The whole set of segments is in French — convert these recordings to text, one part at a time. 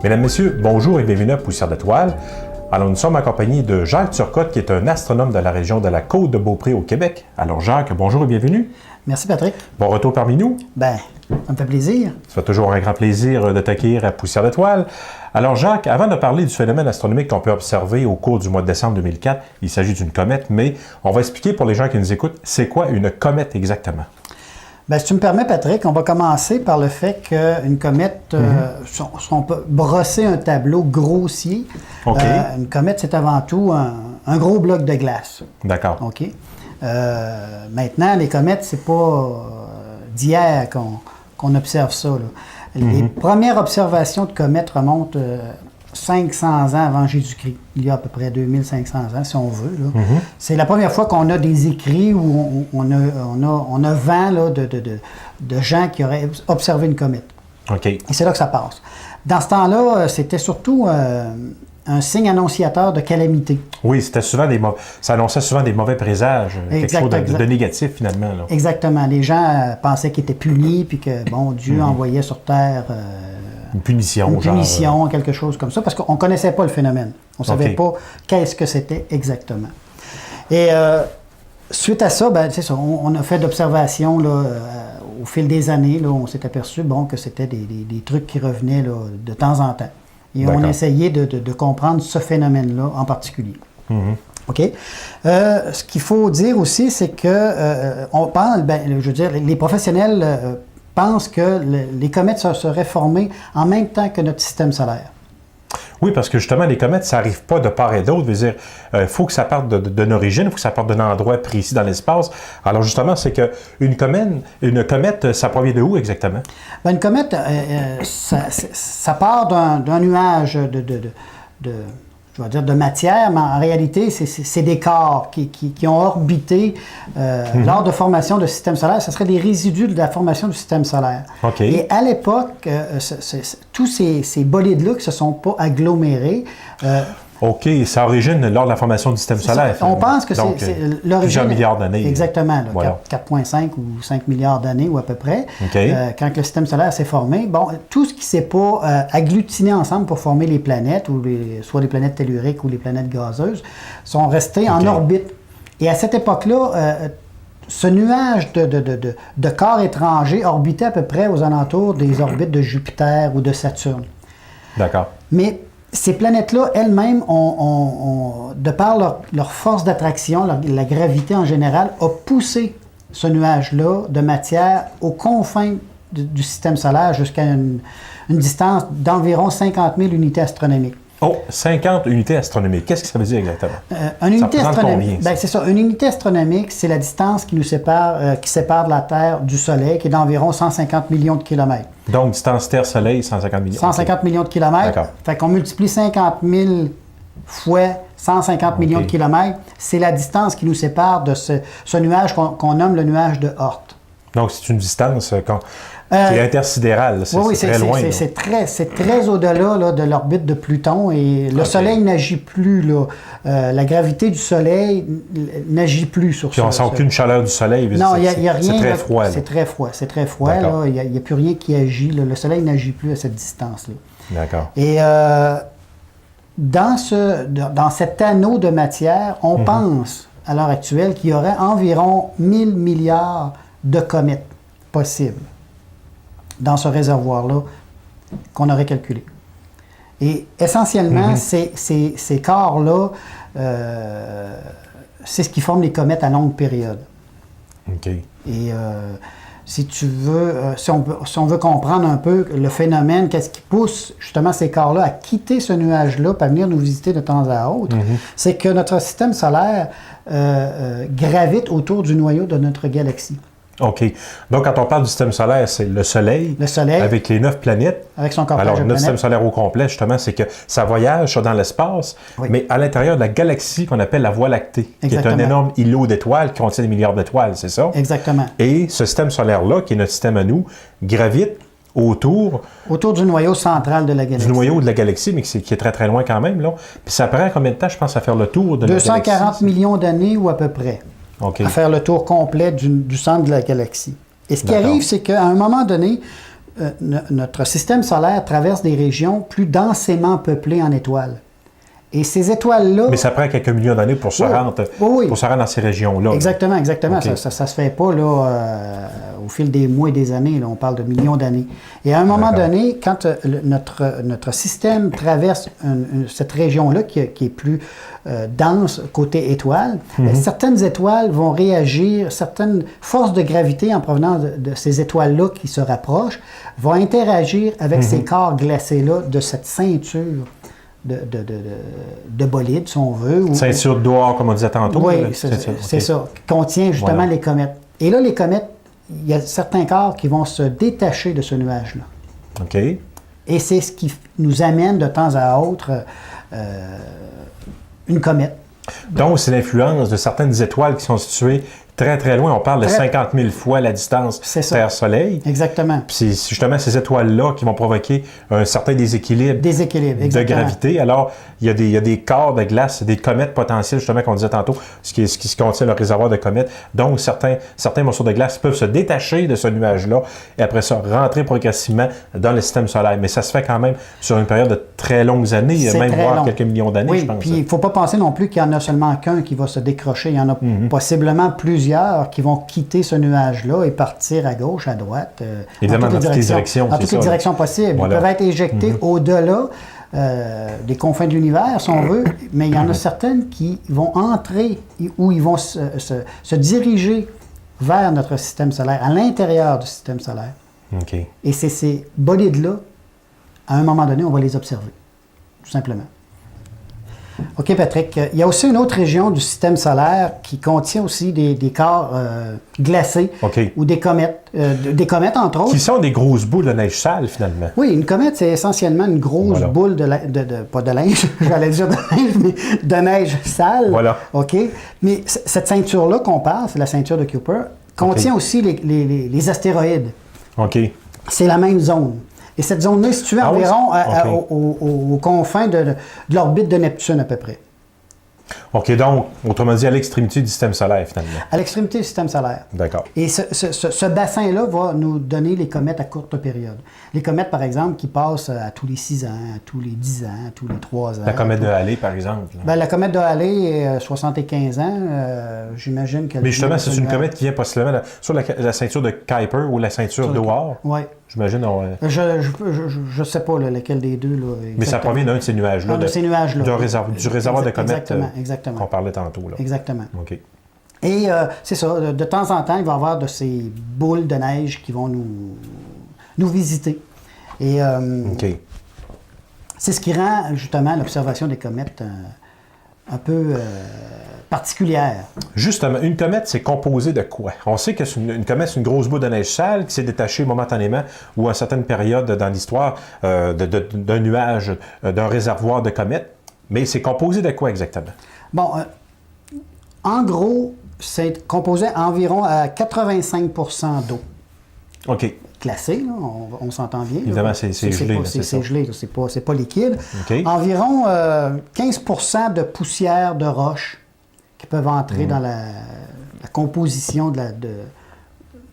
Mesdames, Messieurs, bonjour et bienvenue à Poussière d'étoiles. Alors, nous sommes accompagnés de Jacques Turcotte, qui est un astronome de la région de la Côte-de-Beaupré au Québec. Alors, Jacques, bonjour et bienvenue. Merci, Patrick. Bon retour parmi nous. Ben, ça me fait plaisir. Ça fait toujours un grand plaisir de t'accueillir à Poussière d'étoiles. Alors, Jacques, avant de parler du phénomène astronomique qu'on peut observer au cours du mois de décembre 2004, il s'agit d'une comète, mais on va expliquer pour les gens qui nous écoutent, c'est quoi une comète exactement? Ben, si tu me permets, Patrick, on va commencer par le fait qu'une comète, si on peut brosser un tableau grossier, une comète, c'est avant tout un gros bloc de glace. D'accord. OK? Maintenant, les comètes, c'est pas d'hier qu'on observe ça, là. Les premières observations de comètes remontent 500 ans avant Jésus-Christ. Il y a à peu près 2500 ans, si on veut. C'est la première fois qu'on a des écrits où on a vent là, de gens qui auraient observé une comète. OK. Et c'est là que ça passe. Dans ce temps-là, c'était surtout un signe annonciateur de calamité. Oui, c'était souvent ça annonçait souvent des mauvais présages, quelque chose de négatif finalement. Là. Exactement. Les gens pensaient qu'ils étaient punis, puis que, bon, Dieu envoyait sur Terre une punition, quelque chose comme ça, parce qu'on ne connaissait pas le phénomène. On ne savait pas qu'est-ce que c'était exactement. Et suite à ça, ben, c'est ça, on a fait d'observations au fil des années. Là, on s'est aperçu que c'était des trucs qui revenaient là, de temps en temps. Et on a essayé de comprendre ce phénomène-là en particulier. OK? Ce qu'il faut dire aussi, c'est que on parle, je veux dire, les professionnels pensent que les comètes seraient formées en même temps que notre système solaire. Oui, parce que justement, les comètes, ça n'arrive pas de part et d'autre. Il faut que ça parte d'une origine, il faut que ça parte d'un endroit précis dans l'espace. Alors justement, c'est qu'une comète, ça provient de où exactement? Ben, une comète, ça part d'un nuage de matière, mais en réalité, c'est des corps qui ont orbité lors de formation de système solaire. Ce serait des résidus de la formation du système solaire. OK. Et à l'époque, tous ces bolides-là qui ne se sont pas agglomérés. OK, ça origine lors de la formation du système solaire. On pense que c'est l'origine. Plusieurs milliards d'années. Exactement, voilà. 4,5 ou 5 milliards d'années ou à peu près. Okay. Quand le système solaire s'est formé, tout ce qui ne s'est pas agglutiné ensemble pour former les planètes, ou soit les planètes telluriques ou les planètes gazeuses, sont restés en orbite. Et à cette époque-là, ce nuage de corps étrangers orbitait à peu près aux alentours des orbites de Jupiter ou de Saturne. D'accord. Mais ces planètes-là, elles-mêmes, de par leur force d'attraction, la gravité en général, a poussé ce nuage-là de matière aux confins du système solaire jusqu'à une distance d'environ 50 000 unités astronomiques. Oh, 50 unités astronomiques. Qu'est-ce que ça veut dire exactement? Une unité astronomique, combien, c'est ça. Une unité astronomique, c'est la distance qui sépare de la Terre du Soleil, qui est d'environ 150 millions de kilomètres. Donc, distance Terre-Soleil, 150 millions. 150 millions de kilomètres. D'accord. Fait qu'on multiplie 50 000 fois 150 millions de kilomètres. C'est la distance qui nous sépare de ce nuage qu'on nomme le nuage de Oort. Donc, c'est une distance qui est intersidérale. Oui, c'est très loin. C'est très au-delà de l'orbite de Pluton. Et le Soleil n'agit plus. La gravité du Soleil n'agit plus sur ça. Puis on ne sent aucune chaleur du Soleil. Non, il n'y a rien. C'est très froid. C'est très froid. C'est très froid. Il n'y a plus rien qui agit. Le Soleil n'agit plus à cette distance-là. D'accord. Et dans cet anneau de matière, on pense, à l'heure actuelle, qu'il y aurait environ 1000 milliards de comètes possibles dans ce réservoir-là qu'on aurait calculé. Et essentiellement, ces corps-là, c'est ce qui forme les comètes à longue période. OK. Et si tu veux, si on veut comprendre un peu le phénomène, qu'est-ce qui pousse justement ces corps-là à quitter ce nuage-là, pour venir nous visiter de temps à autre, c'est que notre système solaire gravite autour du noyau de notre galaxie. OK. Donc, quand on parle du système solaire, c'est le Soleil. Le Soleil. Avec les 9 planètes. Avec son cortège de planètes. Alors, notre système solaire au complet, justement, c'est que ça voyage dans l'espace, mais à l'intérieur de la galaxie qu'on appelle la Voie lactée, Exactement. qui est un énorme îlot d'étoiles qui contient des milliards d'étoiles, c'est ça? Exactement. Et ce système solaire-là, qui est notre système à nous, gravite autour du noyau central de la galaxie. Du noyau de la galaxie, mais qui est très, très loin quand même, là. Puis ça prend combien de temps, je pense, à faire le tour de la galaxie? 240 millions d'années ou à peu près. Okay. À faire le tour complet du centre de la galaxie. Et ce qui arrive, c'est qu'à un moment donné, notre système solaire traverse des régions plus densément peuplées en étoiles. Et ces étoiles-là... Mais ça prend quelques millions d'années pour se rendre dans ces régions-là. Exactement, exactement. Okay. Ça se fait pas là, au fil des mois et des années. Là, on parle de millions d'années. Et à un moment donné, quand notre système traverse cette région-là qui est plus dense côté étoiles, certaines étoiles vont réagir, certaines forces de gravité en provenance de ces étoiles-là qui se rapprochent vont interagir avec ces corps glacés-là de cette ceinture de bolide, si on veut. Ceinture d'or, comme on disait tantôt. Oui, c'est ça, qui contient justement les comètes. Et là, les comètes, il y a certains corps qui vont se détacher de ce nuage-là. OK. Et c'est ce qui nous amène de temps à autre une comète. Donc, c'est l'influence de certaines étoiles qui sont situées très, très loin. On parle de 50 000 fois la distance Terre-Soleil. Exactement. Puis c'est justement ces étoiles-là qui vont provoquer un certain déséquilibre de gravité. Alors, il y a des corps de glace, des comètes potentielles, justement, qu'on disait tantôt, ce qui contient le réservoir de comètes. Donc, certains morceaux de glace peuvent se détacher de ce nuage-là et après ça, rentrer progressivement dans le système solaire. Mais ça se fait quand même sur une période de très longues années, même voire quelques millions d'années, je pense. Puis il ne faut pas penser non plus qu'il y en a seulement qu'un qui va se décrocher. Il y en a possiblement plusieurs qui vont quitter ce nuage-là et partir à gauche, à droite, évidemment, dans toutes les directions. Dans toutes les directions possibles. Voilà. Ils peuvent être éjectés au-delà des confins de l'univers, si on veut, mais il y en a certaines qui vont entrer ou ils vont se diriger vers notre système solaire, à l'intérieur du système solaire. Okay. Et c'est ces bolides-là, à un moment donné, on va les observer, tout simplement. OK, Patrick. Il y a aussi une autre région du système solaire qui contient aussi des corps glacés ou des comètes. Des comètes, entre autres. Qui sont des grosses boules de neige sale, finalement. Oui, une comète, c'est essentiellement une grosse boule pas de linge, j'allais dire de linge, mais de neige sale. Voilà. OK? Mais cette ceinture-là qu'on parle, c'est la ceinture de Kuiper, contient aussi les astéroïdes. OK. C'est la même zone. Et cette zone-là est située environ aux confins de l'orbite de Neptune, à peu près. OK, donc, autrement dit, à l'extrémité du système solaire, finalement. À l'extrémité du système solaire. D'accord. Et ce bassin-là va nous donner les comètes à courte période. Les comètes, par exemple, qui passent à tous les 6 ans, à tous les 10 ans, à tous les 3 ans. La comète de Halley, par exemple. Ben, la comète de Halley est 75 ans. J'imagine qu'elle... Mais justement, c'est une comète qui vient possiblement sur la ceinture de Kuiper ou la ceinture d'Oort. Oui. J'imagine. Je ne sais pas laquelle des deux. Là, mais ça provient d'un de ces nuages-là. De ces nuages-là. Du réservoir de comètes exactement. qu'on parlait tantôt. Là. Exactement. OK. Et c'est ça, de temps en temps, il va y avoir de ces boules de neige qui vont nous visiter. Et c'est ce qui rend justement l'observation des comètes un peu particulière. Justement, une comète, c'est composé de quoi? On sait qu'une comète, c'est une grosse boule de neige sale qui s'est détachée momentanément ou à une certaine période dans l'histoire d'un nuage, d'un réservoir de comètes. Mais c'est composé de quoi exactement? Bon, en gros, c'est composé environ à 85% d'eau. OK. Classé, là, on s'entend bien. Évidemment, c'est gelé. C'est gelé, c'est pas liquide. Okay. Environ 15% de poussière de roche qui peuvent entrer dans la composition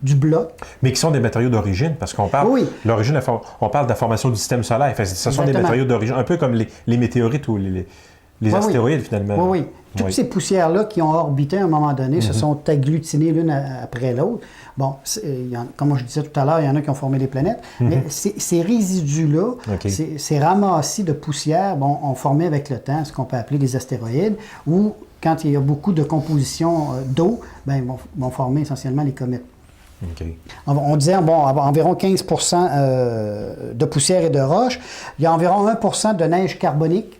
du bloc. Mais qui sont des matériaux d'origine, parce qu'on parle l'origine, on parle de la formation du système solaire. Ce sont des matériaux d'origine, un peu comme les météorites ou les astéroïdes, finalement. Oui. Toutes ces poussières-là qui ont orbité à un moment donné se sont agglutinées l'une après l'autre. Bon, comme je disais tout à l'heure, il y en a qui ont formé des planètes, mais ces résidus-là, ces ramassis de poussière, ont formé avec le temps ce qu'on peut appeler des astéroïdes, ou quand il y a beaucoup de composition d'eau, vont former essentiellement les comètes. Okay. On disait environ 15% de poussière et de roche. Il y a environ 1% de neige carbonique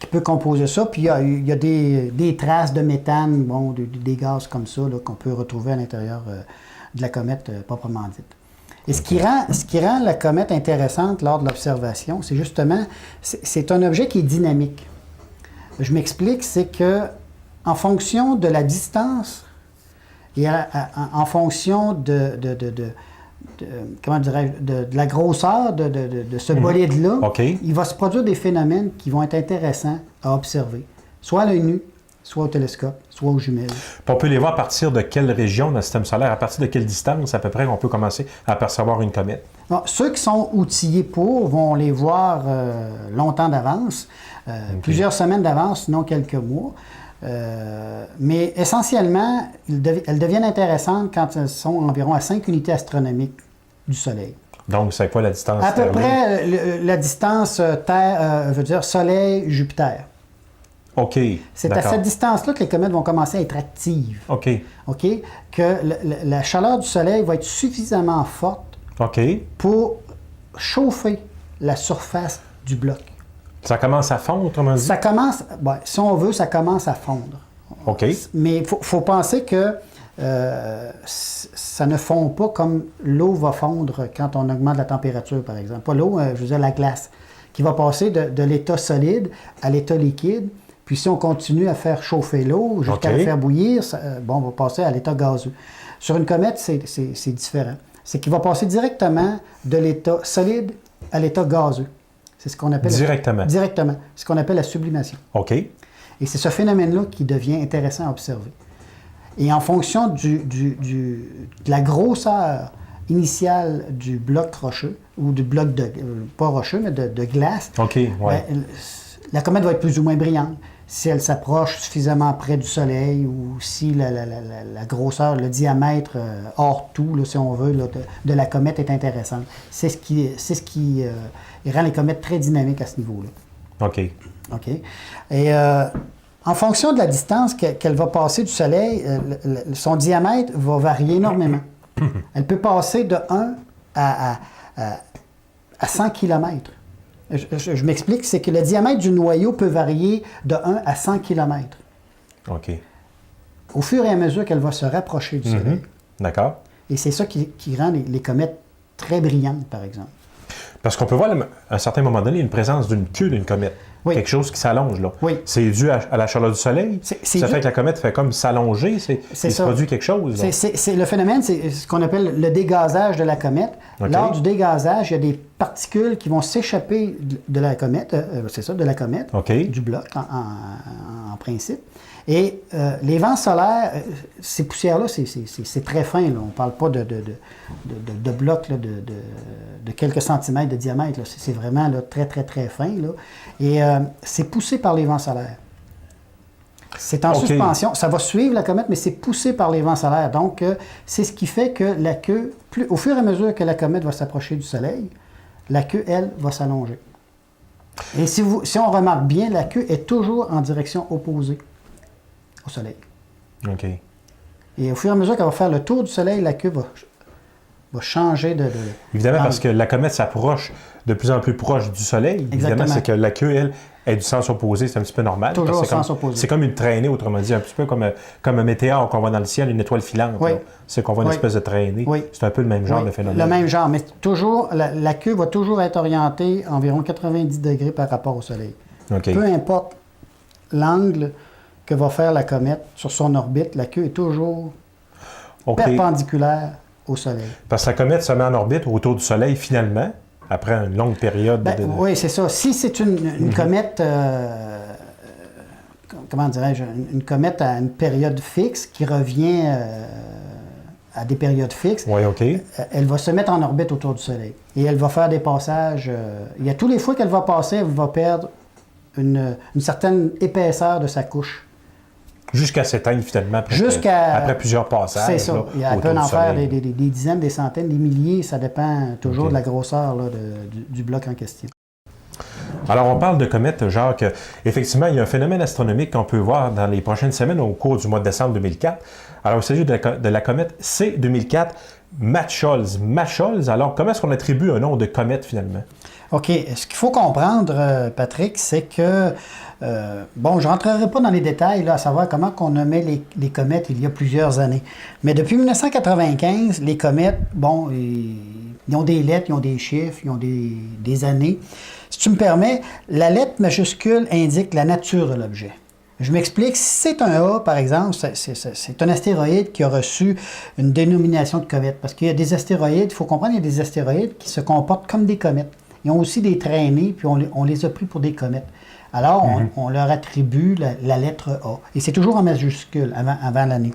qui peut composer ça. Puis il y a des traces de méthane, des gaz comme ça là, qu'on peut retrouver à l'intérieur de la comète proprement dite. Et ce qui rend la comète intéressante lors de l'observation, c'est justement, c'est un objet qui est dynamique. Je m'explique, c'est que en fonction de la distance et en fonction de la grosseur de ce bolide-là, il va se produire des phénomènes qui vont être intéressants à observer, soit à l'œil nu soit au télescope, soit aux jumelles. Puis on peut les voir à partir de quelle région dans le système solaire, à partir de quelle distance à peu près on peut commencer à apercevoir une comète? Bon, ceux qui sont outillés pour vont les voir longtemps d'avance, plusieurs semaines d'avance, sinon quelques mois. Mais essentiellement, elles deviennent intéressantes quand elles sont environ à 5 unités astronomiques du Soleil. Donc, c'est quoi la distance? À peu près la distance Soleil-Jupiter. OK. C'est à cette distance-là que les comètes vont commencer à être actives. OK. OK? Que la chaleur du Soleil va être suffisamment forte OK. pour chauffer la surface du bloc. Ça commence à fondre, autrement dit? Ça commence, si on veut, ça commence à fondre. OK. Mais il faut penser que ça ne fond pas comme l'eau va fondre quand on augmente la température, par exemple. Pas l'eau, je veux dire la glace, qui va passer de l'état solide à l'état liquide. Puis si on continue à faire chauffer l'eau jusqu'à la faire bouillir, on va passer à l'état gazeux. Sur une comète, c'est différent. C'est qu'il va passer directement de l'état solide à l'état gazeux. C'est ce qu'on appelle... Directement? Directement. C'est ce qu'on appelle la sublimation. OK. Et c'est ce phénomène-là qui devient intéressant à observer. Et en fonction de la grosseur initiale du bloc rocheux, ou du bloc pas rocheux, mais de glace, OK, ouais. La comète va être plus ou moins brillante. Si elle s'approche suffisamment près du Soleil ou si la grosseur, le diamètre hors tout, là, si on veut, là, de la comète est intéressante. C'est ce qui rend les comètes très dynamiques à ce niveau-là. OK. OK. Et en fonction de la distance qu'elle va passer du Soleil, son diamètre va varier énormément. Elle peut passer de 1 à 100 km. Je m'explique, c'est que le diamètre du noyau peut varier de 1 à 100 km. OK. Au fur et à mesure qu'elle va se rapprocher du Soleil. D'accord. Et c'est ça qui rend les comètes très brillantes, par exemple. Parce qu'on peut voir à un certain moment donné une présence d'une queue d'une comète. Oui. Quelque chose qui s'allonge, là. Oui. C'est dû à la chaleur du Soleil. Ça fait que la comète fait comme s'allonger. Il se produit quelque chose. Le phénomène, c'est ce qu'on appelle le dégazage de la comète. Okay. Lors du dégazage, il y a des particules qui vont s'échapper de la comète, de la comète, okay. du bloc en principe. Et les vents solaires, ces poussières-là, c'est très fin. Là. On ne parle pas de blocs là, de quelques centimètres de diamètre. C'est vraiment là, très, très, très fin. Là. Et c'est poussé par les vents solaires. C'est en suspension. Ça va suivre la comète, mais c'est poussé par les vents solaires. Donc, c'est ce qui fait que la queue, au fur et à mesure que la comète va s'approcher du Soleil, la queue, elle, va s'allonger. Et si on remarque bien, la queue est toujours en direction opposée au Soleil. OK. Et au fur et à mesure qu'elle va faire le tour du Soleil, la queue va changer de... Évidemment, parce que la comète s'approche de plus en plus proche du Soleil. Évidemment, c'est que la queue, elle, est du sens opposé. C'est un petit peu normal. Toujours au sens opposé. C'est comme une traînée, autrement dit, un petit peu comme un météore qu'on voit dans le ciel, une étoile filante. Oui. C'est qu'on voit une espèce de traînée. Oui. C'est un peu le même genre de phénomène. Le même genre, mais toujours, la queue va toujours être orientée environ 90 degrés par rapport au Soleil. Okay. Peu importe l'angle que va faire la comète sur son orbite, la queue est toujours perpendiculaire au Soleil. Parce que la comète se met en orbite autour du Soleil finalement, après une longue période Oui, c'est ça. Si c'est une comète, comment dirais-je, une comète à une période fixe qui revient à des périodes fixes, elle va se mettre en orbite autour du Soleil. Et elle va faire des passages. Il y a tous les fois qu'elle va passer, elle va perdre une certaine épaisseur de sa couche. Jusqu'à s'éteindre finalement après plusieurs passages. C'est ça. Elle peut en faire des dizaines, des centaines, des milliers. Ça dépend toujours de la grosseur là, du bloc en question. Alors, on parle de comètes, Jacques. Effectivement, il y a un phénomène astronomique qu'on peut voir dans les prochaines semaines au cours du mois de décembre 2004. Alors, il s'agit de la comète C2004 Mach-Scholz. Alors, comment est-ce qu'on attribue un nom de comète finalement? OK. Ce qu'il faut comprendre, Patrick, c'est que, je ne rentrerai pas dans les détails là, à savoir comment on nommait les comètes il y a plusieurs années. Mais depuis 1995, les comètes, ils ont des lettres, ils ont des chiffres, ils ont des années. Si tu me permets, la lettre majuscule indique la nature de l'objet. Je m'explique. Si c'est un A, par exemple, c'est un astéroïde qui a reçu une dénomination de comète. Parce qu'il y a des astéroïdes, il faut comprendre, il y a des astéroïdes qui se comportent comme des comètes. ils ont aussi des traînées, puis on les a pris pour des comètes. Alors, on leur attribue la lettre A. Et c'est toujours en majuscule avant l'année.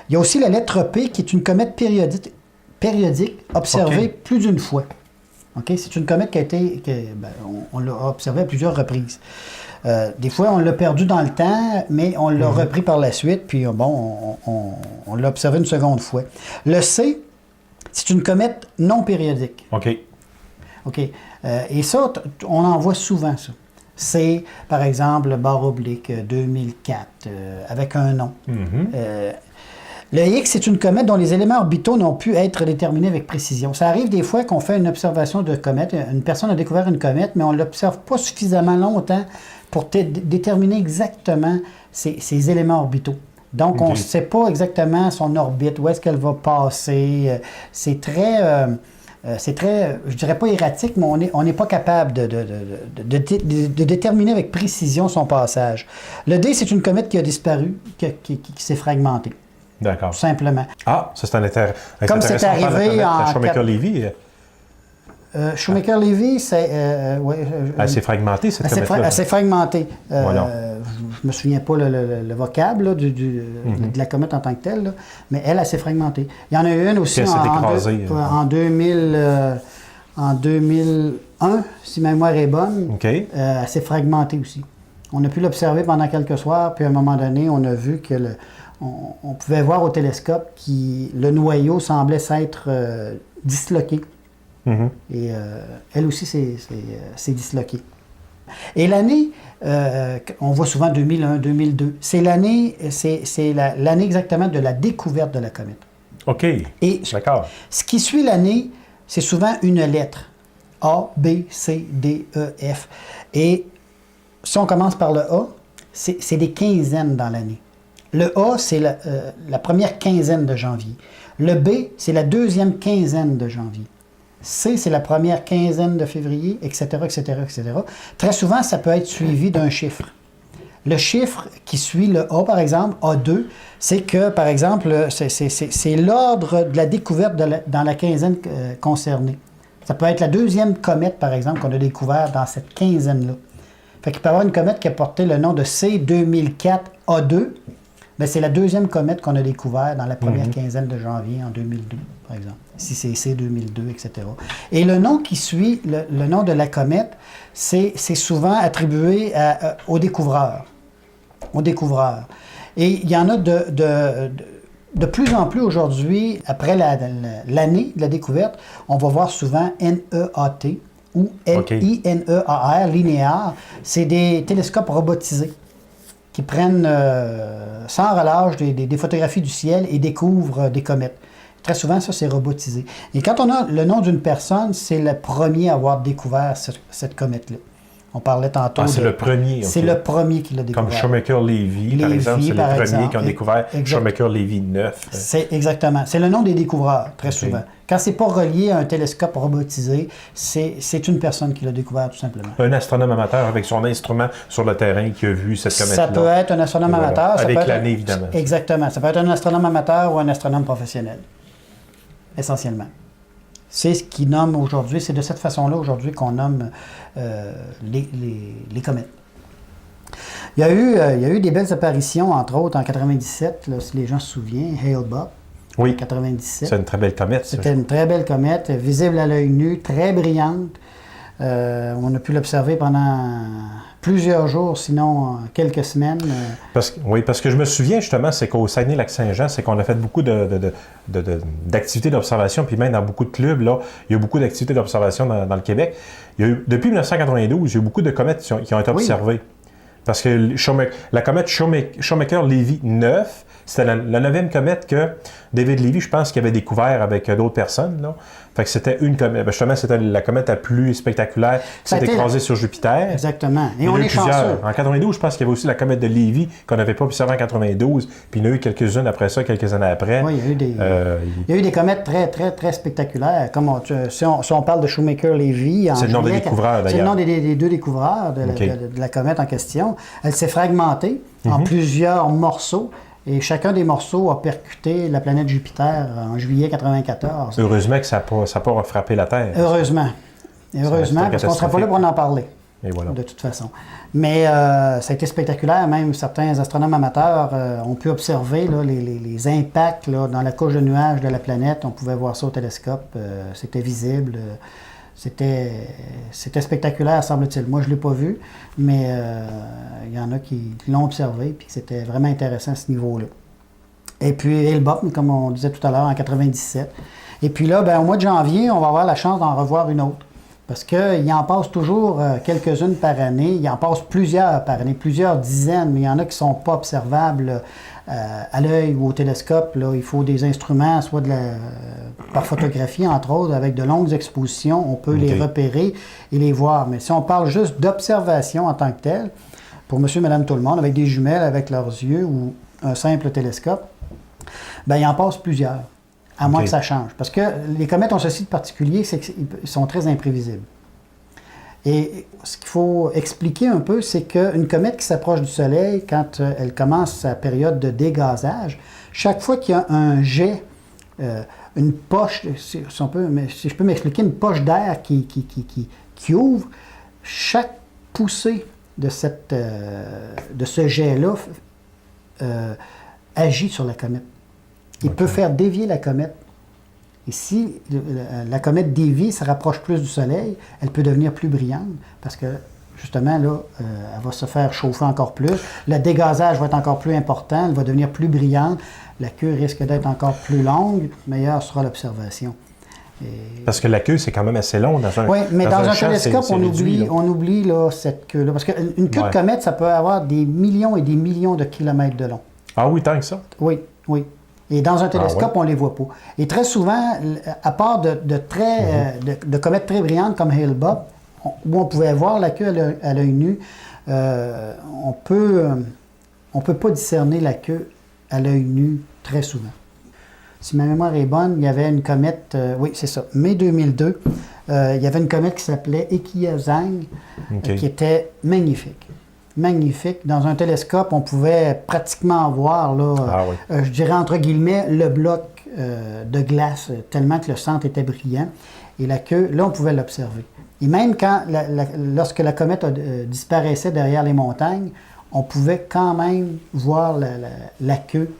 Il y a aussi la lettre P, qui est une comète périodique observée plus d'une fois. Okay? C'est une comète qui a été... on l'a observée à plusieurs reprises. Des fois, on l'a perdu dans le temps, mais on l'a repris par la suite, puis bon, on l'a observé une seconde fois. Le C, c'est une comète non périodique. OK. Et ça, on en voit souvent, ça. C'est, par exemple, barre oblique 2004, avec un nom. Le X, c'est une comète dont les éléments orbitaux n'ont pu être déterminés avec précision. Ça arrive des fois qu'on fait une observation de comète. Une personne a découvert une comète, mais on ne l'observe pas suffisamment longtemps pour déterminer exactement ses éléments orbitaux. Donc, on ne sait pas exactement son orbite, où est-ce qu'elle va passer. C'est très, je dirais pas erratique, mais on n'est pas capable de déterminer avec précision son passage. Le D, c'est une comète qui a disparu, qui s'est fragmentée. D'accord. Tout simplement. Ah, ça c'est un intérêt. Comme c'est arrivé en... Shoemaker-Levy. Shoemaker-Levy, c'est... elle s'est fragmentée, cette comète-là. Elle s'est fragmentée. Voilà. Je me souviens pas le vocable là, de la comète en tant que telle, là, mais elle s'est fragmentée. Il y en a eu une aussi en 2001, si ma mémoire est bonne. Okay. Elle s'est fragmentée aussi. On a pu l'observer pendant quelques soirs, puis à un moment donné, on a vu que on pouvait voir au télescope que le noyau semblait s'être disloqué. Et elle aussi s'est disloquée. Et l'année, on voit souvent 2001, 2002, c'est l'année exactement de la découverte de la comète. OK, et d'accord. Ce qui suit l'année, c'est souvent une lettre. A, B, C, D, E, F. Et si on commence par le A, c'est des quinzaines dans l'année. Le A, c'est la première quinzaine de janvier. Le B, c'est la deuxième quinzaine de janvier. C, c'est la première quinzaine de février, etc., etc., etc. Très souvent, ça peut être suivi d'un chiffre. Le chiffre qui suit le A, par exemple, A2, c'est que, par exemple, c'est l'ordre de la découverte dans la quinzaine concernée. Ça peut être la deuxième comète, par exemple, qu'on a découvert dans cette quinzaine-là. Fait qu'il peut y avoir une comète qui a porté le nom de C2004A2. Bien, c'est la deuxième comète qu'on a découvert dans la première quinzaine de janvier en 2002, par exemple. Si c'est C2002, etc. Et le nom qui suit, le nom de la comète, c'est souvent attribué au découvreur. Au découvreur. Et il y en a de plus en plus aujourd'hui, après l'année de la découverte, on va voir souvent NEAT ou LINEAR, linéaire. C'est des télescopes robotisés qui prennent sans relâche des photographies du ciel et découvrent des comètes. Très souvent, ça, c'est robotisé. Et quand on a le nom d'une personne, c'est le premier à avoir découvert cette comète-là. On parlait tantôt c'est le premier. Okay. C'est le premier qui l'a découvert. Comme Shoemaker-Levy, par exemple, c'est les premiers qui ont découvert Shoemaker-Levy 9. C'est exactement. C'est le nom des découvreurs, très souvent. Quand c'est pas relié à un télescope robotisé, c'est une personne qui l'a découvert, tout simplement. Un astronome amateur avec son instrument sur le terrain qui a vu cette comète-là. Ça peut être un astronome amateur. Avec l'année, évidemment. Exactement. Ça peut être un astronome amateur ou un astronome professionnel. Essentiellement. C'est ce qu'ils nomment aujourd'hui, c'est de cette façon-là aujourd'hui qu'on nomme les comètes. Il y a eu des belles apparitions, entre autres en 97, là, si les gens se souviennent, Hale-Bopp. Oui, 97. C'est une très belle comète. C'était une très belle comète, visible à l'œil nu, très brillante. On a pu l'observer pendant plusieurs jours, sinon quelques semaines. Parce que je me souviens justement, c'est qu'au Saguenay-Lac-Saint-Jean, c'est qu'on a fait beaucoup d'activités d'observation, puis même dans beaucoup de clubs, là, il y a eu beaucoup d'activités d'observation dans le Québec. Depuis 1992, il y a eu beaucoup de comètes qui ont été observées. Oui. Parce que la comète Shoemaker-Levy 9, c'était la 9e comète que David Levy, je pense, qu'il avait découvert avec d'autres personnes. Là. Fait que c'était une comète. Justement, c'était la comète la plus spectaculaire qui s'est écrasée sur Jupiter. Exactement. Et on est chanceux. En 92, je pense qu'il y avait aussi la comète de Levy qu'on n'avait pas observée en 92. Puis il y en a eu quelques-unes après ça, quelques années après. Oui, il y a eu des comètes très, très, très spectaculaires. Comme si on parle de Shoemaker-Levy... C'est le nom des découvreurs, d'ailleurs. C'est le nom des deux découvreurs de la comète en question. Elle s'est fragmentée en plusieurs morceaux. Et chacun des morceaux a percuté la planète Jupiter en juillet 1994. Heureusement que ça n'a pas frappé la Terre. Heureusement. Et heureusement, parce qu'on ne serait pas là pour en parler. Et voilà. De toute façon. Mais ça a été spectaculaire. Même certains astronomes amateurs ont pu observer là, les impacts là, dans la couche de nuages de la planète. On pouvait voir ça au télescope. C'était visible. C'était spectaculaire, semble-t-il. Moi, je ne l'ai pas vu, mais il y en a qui l'ont observé, puis c'était vraiment intéressant à ce niveau-là. Et puis, Hale-Bopp, comme on disait tout à l'heure, en 97. Et puis là, au mois de janvier, on va avoir la chance d'en revoir une autre. Parce qu'il en passe toujours quelques-unes par année. Il en passe plusieurs par année, plusieurs dizaines, mais il y en a qui ne sont pas observables à l'œil ou au télescope. Là, il faut des instruments, soit par photographie, entre autres, avec de longues expositions. On peut les repérer et les voir. Mais si on parle juste d'observation en tant que telle, pour monsieur, madame, tout le monde, avec des jumelles, avec leurs yeux ou un simple télescope, il en passe plusieurs. À moins que ça change. Parce que les comètes ont ceci de particulier, c'est qu'ils sont très imprévisibles. Et ce qu'il faut expliquer un peu, c'est qu'une comète qui s'approche du Soleil, quand elle commence sa période de dégazage, chaque fois qu'il y a un jet, une poche, si je peux m'expliquer, une poche d'air qui ouvre, chaque poussée de ce jet-là agit sur la comète. Il peut faire dévier la comète. Et si la comète dévie, se rapproche plus du Soleil, elle peut devenir plus brillante parce que, justement, là, elle va se faire chauffer encore plus. Le dégazage va être encore plus important, elle va devenir plus brillante. La queue risque d'être encore plus longue, meilleure sera l'observation. Parce que la queue, c'est quand même assez long dans un Oui, mais dans un champ, télescope, c'est réduit, on oublie là, cette queue-là. Parce qu'une queue de comète, ça peut avoir des millions et des millions de kilomètres de long. Ah oui, tant que ça? Oui. Et dans un télescope, on ne les voit pas. Et très souvent, à part de comètes très brillantes comme Hale-Bopp, où on pouvait voir la queue à l'œil nu, on peut pas discerner la queue à l'œil nu très souvent. Si ma mémoire est bonne, il y avait une comète, oui, c'est ça, mai 2002, il y avait une comète qui s'appelait Ekiazang, qui était magnifique. Magnifique. Dans un télescope, on pouvait pratiquement voir, là, je dirais entre guillemets, le bloc de glace, tellement que le centre était brillant. Et la queue, là, on pouvait l'observer. Et même lorsque la comète disparaissait derrière les montagnes, on pouvait quand même voir la queue,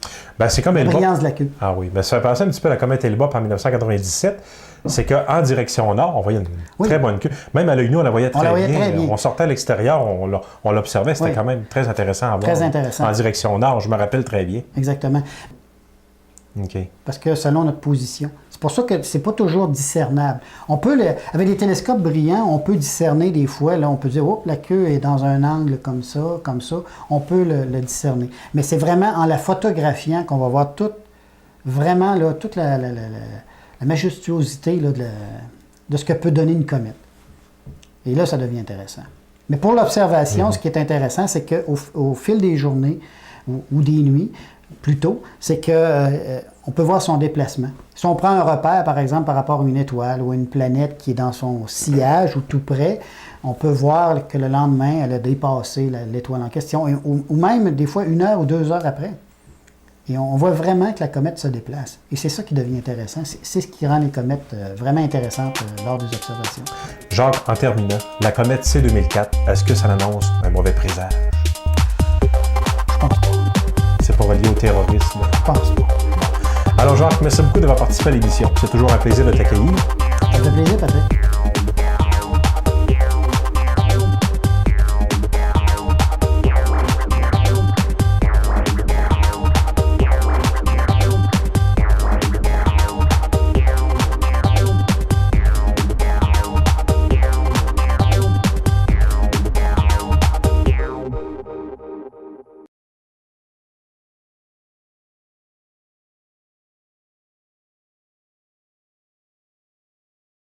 c'est comme la brillance de la queue. Ah oui, ça fait penser un petit peu à la comète Hale-Bopp en 1997. C'est qu'en direction nord, on voyait une très bonne queue. Même à l'œil nu, on la voyait très bien. On sortait à l'extérieur, on l'observait. C'était quand même très intéressant à voir. Très intéressant. En direction nord, je me rappelle très bien. Exactement. OK. Parce que selon notre position. C'est pour ça que c'est pas toujours discernable. Avec des télescopes brillants, on peut discerner des fois. Là, on peut dire, la queue est dans un angle comme ça. On peut le discerner. Mais c'est vraiment en la photographiant qu'on va voir toute la majestuosité là, de ce que peut donner une comète. Et là, ça devient intéressant. Mais pour l'observation, ce qui est intéressant, c'est qu'au fil des journées ou des nuits, plutôt, c'est qu'on peut voir son déplacement. Si on prend un repère, par exemple, par rapport à une étoile ou à une planète qui est dans son sillage ou tout près, on peut voir que le lendemain, elle a dépassé l'étoile en question, ou même des fois 1 heure ou 2 heures après. Et on voit vraiment que la comète se déplace. Et c'est ça qui devient intéressant. C'est ce qui rend les comètes vraiment intéressantes lors des observations. Jacques, en terminant, la comète C2004, est-ce que ça annonce un mauvais présage? Je pense pas. C'est pas relié au terrorisme? Je pense pas. Alors Jacques, merci beaucoup d'avoir participé à l'émission. C'est toujours un plaisir de t'accueillir. Ça fait plaisir, Patrick.